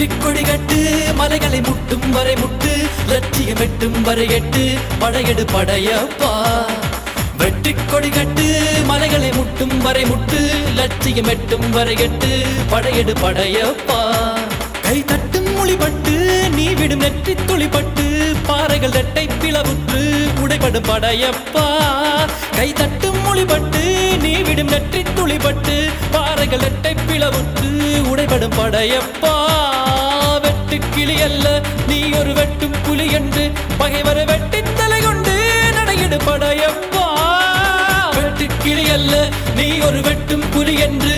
வெற்றி கொடி கட்டு மலைகளை முட்டும் வரை முட்டு லட்சியம் எட்டும் வரை எட்டு படையெடு படையப்பா வெற்றி கொடி கட்டு மலைகளை முட்டும் வரை முட்டு லட்சியம் எட்டும் வரை எட்டு படையெடு படையப்பா கை தட்டும் மொழிபட்டு நீ விடும் நெற்றி துளிப்பட்டு பாறைகள் ரெட்டை பிளவுற்று உடைபடும் படையப்பா கை தட்டும் மொழிபட்டு நீ விடும் நெற்றி துளிப்பட்டு பாறைகள் ரெட்டை பிளவுற்று உடைபடும் படையப்பா வெட்டு கிளி அல்ல நீ ஒரு வெட்டும் புலி என்று பகைவரை வெட்டி தலை கொண்டு நடையிடு படையப்பா வெட்டு கிளி அல்ல நீ ஒரு வெட்டும் புலி என்று